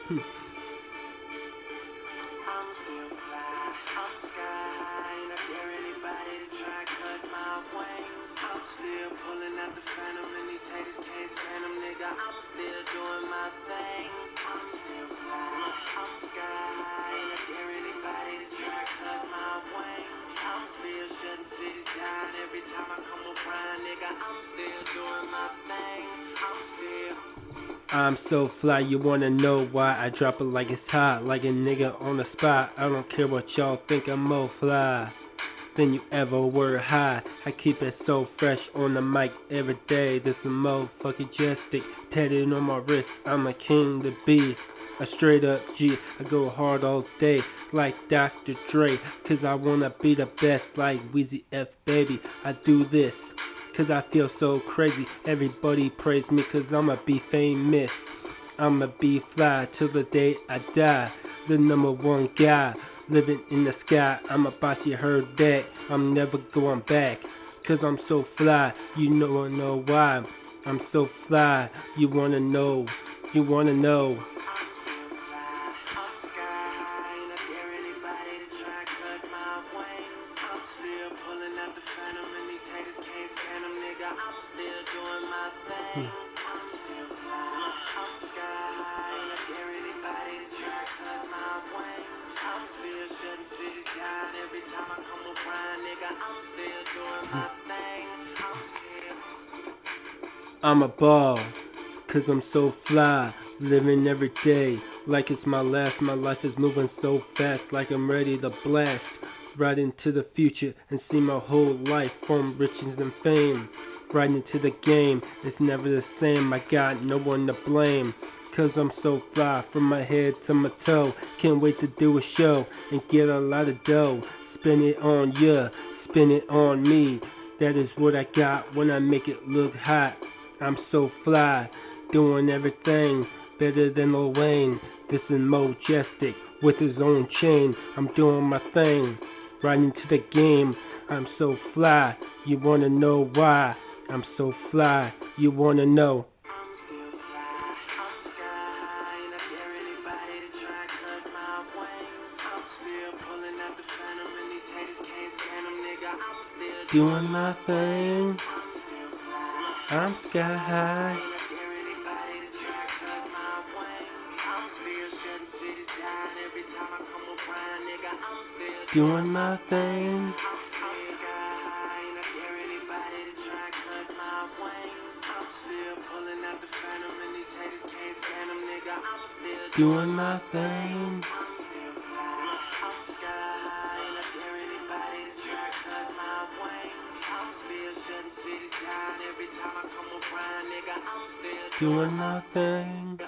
I'm still fly, I'm sky high, and I dare anybody to try cut my wings. I'm still pulling out the phantom, and these haters can't stand them, nigga. I'm still doing my thing. I'm still fly, I'm sky high, and I dare anybody to try cut my wings. I'm still shutting cities down every time I come around, nigga. I'm still doing my thing. I'm so fly, you wanna know why I drop it like it's hot, like a nigga on the spot. I don't care what y'all think, I'm more fly than you ever were high. I keep it so fresh on the mic every day. This is motherfucking Mojestic, tatted on my wrist. I'm a king to be, a straight up G. I go hard all day like Dr. Dre, cause I wanna be the best like Weezy F baby. I do this cause I feel so crazy. Everybody praise me cause I'ma be famous. I'ma be fly till the day I die. The #1 guy living in the sky. I'm a boss, you heard that. I'm never going back cause I'm so fly. You know why I'm so fly. You wanna know, you wanna know. I'm still fly, I'm sky high, and I dare anybody to try cut my wings. I'm still pulling out the phantom, and these haters can't stand them, nigga. I'm still doing my thing. I'm still fly, I'm sky high, and I dare anybody to try cut my wings. I'm still shutting cities down every time I come around, nigga. I'm still doing my thing. I'm a ball, cause I'm so fly, living every day like it's my last. My life is moving so fast, like I'm ready to blast right into the future and see my whole life from riches and fame. Right into the game, it's never the same. I got no one to blame, cause I'm so fly from my head to my toe. Can't wait to do a show and get a lot of dough. Spin it on ya, spin it on me. That is what I got when I make it look hot. I'm so fly, doing everything better than Lil Wayne. This is Mojestic with his own chain. I'm doing my thing, right into the game. I'm so fly, you wanna know why? I'm so fly, you wanna know. I'm still fly, I'm sky high, and I dare anybody to try cut my wings. I'm still pulling out the phantom, and these haters can't stand them, nigga. I'm still Doing my thing, I'm still fly, I'm sky high. and I dare anybody to try cut my wings. I'm still shutting cities down every time I come around, nigga. I'm still Doing my thing, I'm sky high, and I dare anybody to try cut my wings. I'm still pulling out the phantom, and these haters can't stand them, nigga. I'm still doing my thing. I'm still fly, I'm sky high, and I dare anybody to try cut my wings. I'm still shutting cities down every time I come around, nigga. I'm still Doing my thing.